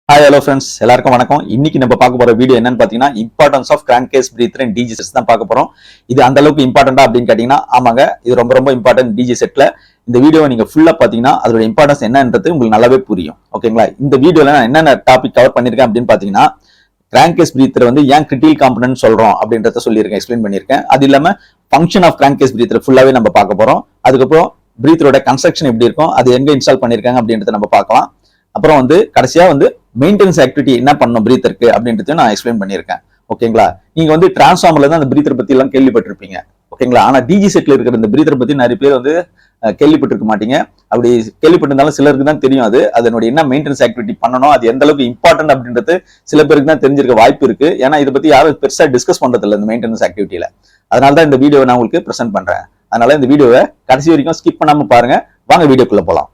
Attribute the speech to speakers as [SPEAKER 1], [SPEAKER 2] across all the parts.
[SPEAKER 1] Hi, hello friends. எல்லாருக்கும் வணக்கம். இன்னைக்கு நம்ம பார்க்க போற வீடியோ என்னன்னு பாத்தீங்கன்னா importance of crankcase breather and டிஜி செட்ஸ் தான் பார்க்க போறோம். இது அந்த அளவுக்கு இம்பார்ட்டன்டா அப்படின்னு கேட்டீங்கன்னா ஆமாங்க, இது ரொம்ப இம்பார்ட்டன்ட் டிஜி செட்ல. இந்த வீடியோவை நீங்க ஃபுல்லா பாத்தீங்கன்னா அதோட இம்பார்ட்டன்ஸ் என்னன்றது உங்களுக்கு நல்லாவே புரியும். ஓகேங்களா? இந்த வீடியோல நான் என்னென்ன டாபிக் கவர் பண்ணிருக்கேன் அப்படின்னு பாத்தீங்கன்னா கிரான்கேஸ் பிரீத்தர் வந்து ஏன் கிரிட்டிக்கல் காம்பனன்ட் சொல்றோம் அப்படின்றத சொல்லியிருக்கேன், எக்ஸ்பிளைன் பண்ணியிருக்கேன். அது இல்லாம ஃபங்க்ஷன் ஆஃப் கிரான்கேஸ் பிரீத்தர் ஃபுல்லாவே நம்ம பார்க்க போறோம். அதுக்கப்புறம் பிரீத்தரோட கன்ஸ்ட்ரக்ஷன் எப்படி இருக்கும், அது எங்க இன்ஸ்டால் பண்ணிருக்காங்க அப்படின்றத நம்ம பார்க்கலாம். அப்புறம் வந்து கடைசியா வந்து மெயின்டெனன்ஸ் ஆக்டிவிட்டி என்ன பண்ணணும் பிரீத்தருக்கு அப்படின்றதையும் நான் எக்ஸ்பிளைன் பண்ணியிருக்கேன். ஓகேங்களா? நீங்க வந்து டிரான்ஸ்ஃபார்மர்ல தான் அந்த பிரீத்தர் பத்தி எல்லாம் கேள்விப்பட்டிருப்பீங்க. ஓகேங்களா? ஆனா டிஜி செட்ல இருக்கிற இந்த பிரீத்தர் பத்தி நிறைய பேர் வந்து கேள்விப்பட்டிருக்க மாட்டீங்க. அப்படி கேள்விப்பட்டிருந்தாலும் சிலருக்கு தான் தெரியும். அதனுடைய என்ன மெயின்டெனன்ஸ் ஆக்டிவிட்டி பண்ணணும், அது எந்த அளவுக்கு இம்பார்ட்டன்ட் அப்படின்றது சில பேருக்கு தான் தெரிஞ்சிருக்க வாய்ப்பு இருக்கு. ஏன்னா இதை பத்தி யாரும் பெருசா டிஸ்கஸ் பண்றது இல்லை இந்த மெயின்டெனன்ஸ் ஆக்டிவிட்டியில. அதனாலதான் இந்த வீடியோவை நான் உங்களுக்கு பிரசென்ட் பண்றேன். அதனால இந்த வீடியோவை கடைசி வரைக்கும் ஸ்கிப் பண்ணாம பாருங்க. வாங்க வீடியோக்குள்ள போலாம்.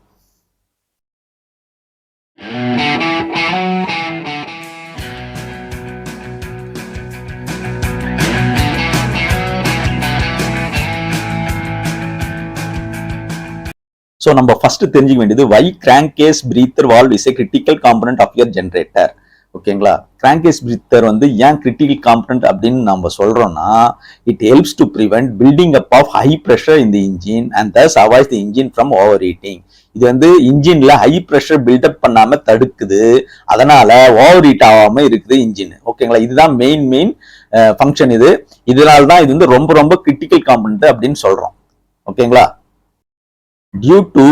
[SPEAKER 1] So நம்ம ஃபர்ஸ்ட் தெரிஞ்சுக்க வேண்டியது why crankcase breather valve is a critical component of your generator. ஓகேங்களா? crankcase breather வந்து ஏன் critical component அப்படின்னு நம்ம சொல்றோம்னா it helps to prevent building up of high pressure in the engine and thus avoids the engine from overheating. இது வந்து இன்ஜின்ல high pressure build up பண்ணாம தடுக்குது, அதனால ஓவர் ஹீட் ஆகாம இருக்குது இன்ஜின். ஓகேங்களா? இதுதான் மெயின் ஃபங்க்ஷன். இதனால்தான் இது வந்து ரொம்ப கிரிட்டிக்கல் காம்பனன்ட் அப்படின்னு சொல்றோம். ஓகேங்களா? Due to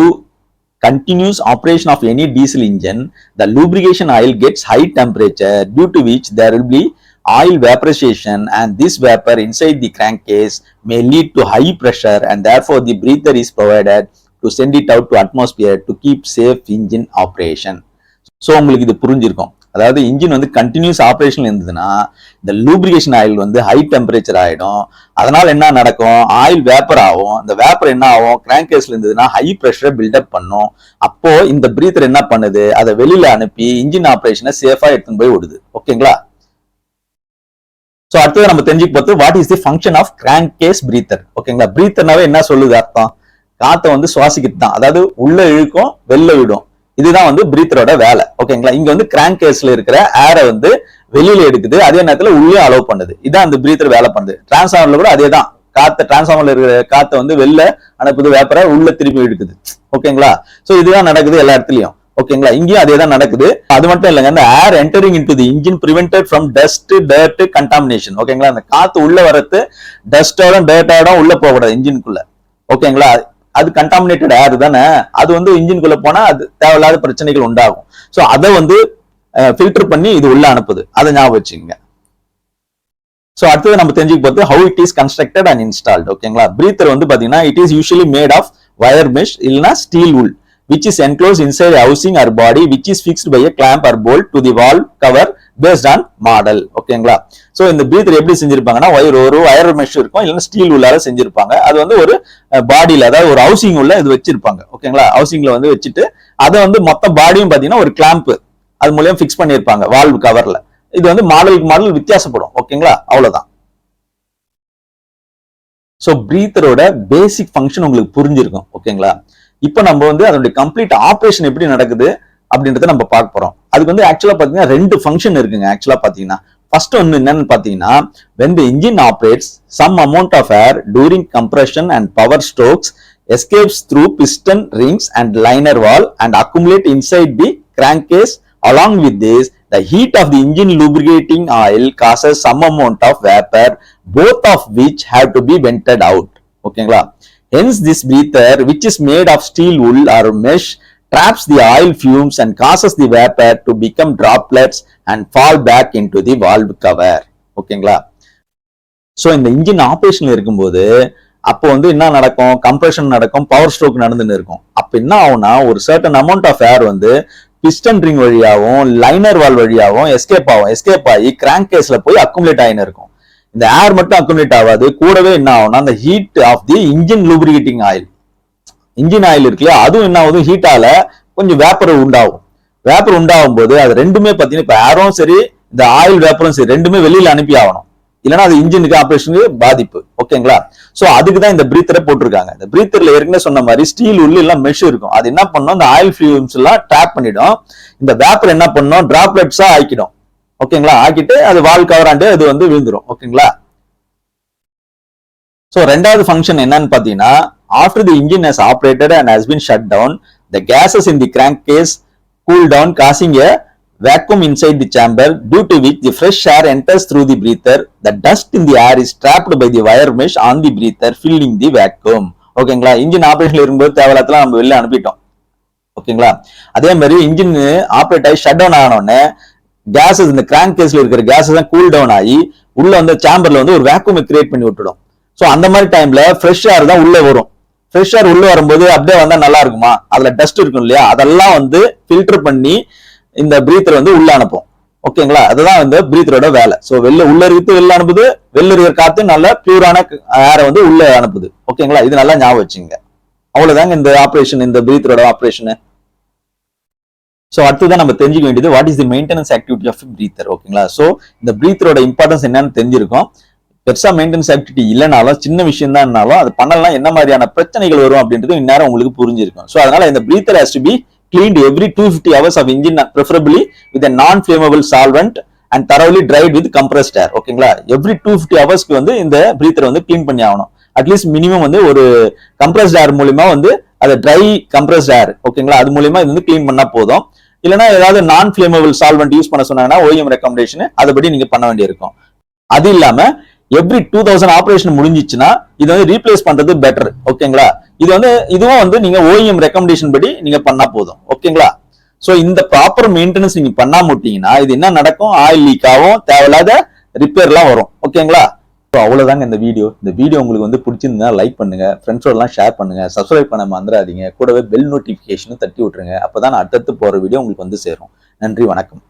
[SPEAKER 1] continuous operation of any diesel engine, the lubrication oil gets high temperature, due to which there will be oil vaporization, and this vapor inside the crankcase may lead to high pressure, and therefore the breather is provided to send it out to atmosphere to keep safe engine operation. So உங்களுக்கு இது புரிஞ்சிருக்கும். அதாவது engine வந்து continuous operation இருந்ததுன்னா இந்த lubrication oil வந்து high temperature ஆயிடும். அதனால என்ன நடக்கும், ஆயில் வேப்பர் ஆகும். இந்த வேப்பர் என்ன ஆகும், கிராங்க்-கேஸ்ல இருந்ததுன்னா ஹை பிரஷரை பில்டப் பண்ணும். அப்போ இந்த பிரீத்தர் என்ன பண்ணுது, அதை வெளியில அனுப்பி இன்ஜின் ஆப்ரேஷனை சேஃபா எடுத்துன்னு போய் விடுது. ஓகேங்களா? சோ அடுத்தது நம்ம தெரிஞ்சுக்க பார்த்து what is the function of crankcase breather. ஓகேங்களா? பிரீத்தர்னாவே என்ன சொல்லுது அர்த்தம், காத்தை வந்து சுவாசிக்கிறது தான். அதாவது உள்ள இழுக்கும் வெளில விடும், இதுதான் வந்து பிரீத்தரோட வேலை. ஓகேங்களா? இங்க வந்து கிராங்க் கேஸ்ல இருக்கிற ஏரை வந்து வெளியில எடுக்குது, அதே நேரத்துல உள்ளே அலோவ் பண்ணுது. இதான் அந்த பிரீத்தர் வேலை பண்ணுது. டிரான்ஸ்ஃபார்மர்ல கூட அதே தான், காத்த டிரான்ஸ்ஃபார்மர்ல இருக்கிற காத்தை வந்து வெளில அனுப்புது, வேப்பரை உள்ள திருப்பி எடுக்குது. ஓகேங்களா? சோ இதுதான் நடக்குது எல்லா இடத்துலயும். ஓகேங்களா? இங்கேயும் அதே தான் நடக்குது. அது மட்டும் இல்லைங்க, இந்த air entering into the engine prevented from dust, dirt, contamination. ஓகேங்களா? அந்த காத்து உள்ள வரது டஸ்டோட டர்ட்டோட உள்ள போகக்கூடாது இன்ஜினுக்குள்ள. ஓகேங்களா? அது கண்டாமினேட்டட் ஏர் தானே, அது வந்து இன்ஜின்குள்ள போனா அது தேவையில்லாத பிரச்சனைகள் உண்டாகும். சோ அதை வந்து ஃபில்டர் பண்ணி இது உள்ள அனுப்புது. அதை ஞாபகம் வச்சுக்கோங்க. சோ அடுத்தது நம்ம தெரிஞ்சுக்க பார்த்து how it is constructed and installed. ஓகேங்களா? பிரீத்தர் வந்து பாத்தீங்கன்னா it is usually made of wire mesh இல்லனா steel wool which is enclosed inside a housing or body which is fixed by a clamp or bolt to the valve cover based on model. ஓகேங்களா? So இந்த breather எப்படி செஞ்சிருப்பாங்கன்னா ஒரு wire mesh இருக்கும், இல்லைன்னா steel உள்ளால செஞ்சிருப்பாங்க. அது வந்து ஒரு பாடியில, அதாவது ஒரு ஹவுசிங் உள்ள இது வச்சிருப்பாங்க. ஓகேங்களா? ஹவுசிங்ல வந்து வச்சுட்டு அதை வந்து மொத்த பாடியும் பாத்தீங்கன்னா ஒரு கிளாம்ப் அது மூலியம் பிக்ஸ் பண்ணிருப்பாங்க வால்வ் கவர்ல. இது வந்து மாடலுக்கு மாடல் வித்தியாசப்படும். ஓகேங்களா? அவ்வளவுதான். சோ பிரீத்தரோட பேசிக் ஃபங்க்ஷன் உங்களுக்கு புரிஞ்சிருக்கும். ஓகேங்களா? இப்போ நம்ம வந்து அதோட கம்ப்ளீட் ஆபரேஷன் எப்படி நடக்குது அப்படின்றத நம்ம பார்க்க போறோம். அதுக்கு வந்து ஆக்சுவலா பாத்தீங்கன்னா ரெண்டு ஃபங்க்ஷன் இருக்குங்க. ஆக்சுவலா பாத்தீங்கன்னா ஃபர்ஸ்ட் ஒன்னு என்னன்னு பாத்தீங்கன்னா when the engine operates, some amount of air during compression and power strokes escapes through piston rings and liner valve and accumulate inside the crankcase. Along with this, the heat of the engine lubricating oil causes some amount of vapor, both of which have to be vented out. ஓகேங்களா? Hence this breather, which is made of steel wool or mesh, traps the oil fumes and causes the vapor to become droplets and fall back into the valve cover. ஓகேங்களா? So இந்த engine ஆபரேஷன்ல இருக்கும்போது அப்போ வந்து என்ன நடக்கும், compression நடக்கும், power stroke நடந்துன்னு இருக்கும். அப்ப என்ன ஆகும்னா ஒரு சர்டன் அமௌண்ட் ஆஃப் ஏர் வந்து பிஸ்டன் ரிங் வழியாவும் லைனர் வால் வழியாவும் எஸ்கேப் ஆகி கிராங்க் கேஸ்ல போய் அக்குமுலேட் ஆயின்னு இருக்கும். இந்த ஏர் மட்டும் அக்குமுலேட் ஆகாது, கூடவே என்ன ஆகும்னா அந்த heat of the engine lubricating oil, engine oil இருக்குல்ல, அதுவும் என்ன ஆகுது, ஹீட்டால கொஞ்சம் வேப்பர் உண்டாகும். வேப்பர் உண்டாகும் போது அது ரெண்டுமே பாத்தீங்கன்னா இப்ப ஏரும் சரி இந்த ஆயில் வேப்பரும் சரி ரெண்டுமே வெளியில அனுப்பி ஆகணும். இல்லைன்னா அது இன்ஜினுக்கு ஆப்ரேஷனுக்கு பாதிப்பு. ஓகேங்களா? சோ அதுக்கு தான் இந்த பிரீத்தரை போட்டிருக்காங்க. இந்த பிரீத்தர்ல ஏற்கனவே சொன்ன மாதிரி ஸ்டீல் உள்ள எல்லாம் மெஷ் இருக்கும். அது என்ன பண்ணும், இந்த ஆயில் ஃபியூம்ஸ் எல்லாம் ட்ராப் பண்ணிடும். இந்த வேப்பர் என்ன பண்ணும், டிராப்லெட்ஸா ஆக்கிடும். ஓகேங்களா? ஆக்கிட்டு அது வால் கவராண்டு அது வந்து விழுந்துரும். ஓகேங்களா? சோ ரெண்டாவது ஃபங்க்ஷன் என்னன்னு பாத்தீங்கன்னா, after the engine has operated and has been shut down, the gases in the crankcase cool down, causing a vacuum inside the chamber, due to which the fresh air enters through the breather. The dust in the air is trapped by the wire mesh on the breather, filling the vacuum. ஓகேங்களா? Engine ஆபரேஷன்ல இருக்கும்போது தேவையில்லாதெல்லாம் நம்ம வெளில அனுப்பிட்டோம். ஓகேங்களா? அதே மாதிரி engine operate ஆகி shut down ஆனோடனே cases, இந்த கிராங்க் கேஸ்ல இருக்கிற கேசஸ் தான் கூல் டவுன் ஆகி உள்ள வந்து சாம்பர்ல வந்து ஒரு வேக்யூம் கிரியேட் பண்ணி விட்டுடும். சோ அந்த மாதிரி டைம்ல ஃப்ரெஷ் ஏர் தான் உள்ள வரும். ஃப்ரெஷ் ஏர் உள்ள வரும்போது அப்படியே வந்தா நல்லா இருக்குமா? அதுல டஸ்ட் இருக்கும் இல்லையா, அதெல்லாம் வந்து ஃபில்டர் பண்ணி இந்த பிரீத்தர் வந்து உள்ள அனுப்பும். ஓகேங்களா? அதுதான் இந்த பிரீத்தரோட வேலை. சோ உள்ள இருக்கு வெளில அனுப்புது, வெளில இருக்கிற காத்து நல்ல பியூரான ஏரை வந்து உள்ள அனுப்புது. ஓகேங்களா? இது நல்லா ஞாபகம் வச்சுங்க. அவ்வளவுதாங்க இந்த ஆபரேஷன், இந்த பிரீத்தரோட ஆபரேஷன். சோ அடுத்ததான் நம்ம தெரிஞ்சுக்க வேண்டியது what is the maintenance activity of breather. ஓகேங்களா? சோ இந்த பிரீத்தரோட இம்பார்ட்டன்ஸ் என்னன்னு தெரிஞ்சிருக்கும். பெருசா மெயின்டெனன்ஸ் ஆக்டிவிட்டி இல்லைனாலும் சின்ன விஷயம் தான் அது பண்ணலாம், என்ன மாதிரியான பிரச்சனைகள் வரும் அப்படின்றது இந்நேரம் உங்களுக்கு புரிஞ்சிருக்கும். சோ அதனால இந்த breather has to be cleaned every 250 hours of engine, preferably with a non-flammable solvent and thoroughly dried with compressed air. ஓகேங்களா? எவ்ரி 250 ஹவர்ஸ்க்கு வந்து இந்த பிரீத்தர் வந்து கிளீன் பண்ணி ஆகணும். அட்லீஸ்ட் மினிமம் வந்து ஒரு கம்ப்ரஸ்ட் ஏர் மூலியமா வந்து அது ட்ரை கம்ப்ரஸ்ட் ஏர், ஓகேங்களா, அது மூலியமா இது வந்து கிளீன் பண்ணா போதும். இல்லைன்னா ஏதாவது நான் ஃபிளேமபிள் சால்வெண்ட் யூஸ் பண்ண சொன்னாங்கன்னா ஓஎம் ரெக்கமெண்டேஷன் அதுபடி நீங்க பண்ண வேண்டியிருக்கும். அது இல்லாம எவ்ரி 2000 ஆபரேஷன் முடிஞ்சிச்சுன்னா இது வந்து ரீப்ளேஸ் பண்றது பெட்டர். ஓகேங்களா? இதுவும் வந்து நீங்க ஓஎம் ரெக்கமெண்டேஷன் படி நீங்க பண்ணா போதும். ஓகேங்களா? சோ இந்த ப்ராப்பர் மெயின்டெனன்ஸ் நீங்க பண்ணாம விட்டீங்கன்னா இது என்ன நடக்கும், ஆயில் லீக் ஆகும், தேவையில்லாத ரிப்பேர் எல்லாம் வரும். ஓகேங்களா? அவ்வளவுதாங்க இந்த வீடியோ உங்களுக்கு வந்து பிடிச்சிருந்தா லைக் பண்ணுங்க, ஃப்ரெண்ட்ஸோட எல்லாம் ஷேர் பண்ணுங்க, சப்ஸ்கிரைப் பண்ண மறந்துடாதீங்க, கூடவே பெல் நோட்டிபிகேஷனும் தட்டி விட்டுருங்க. அப்பதான் அடுத்தடுத்து போற வீடியோ உங்களுக்கு வந்து சேரும். நன்றி, வணக்கம்.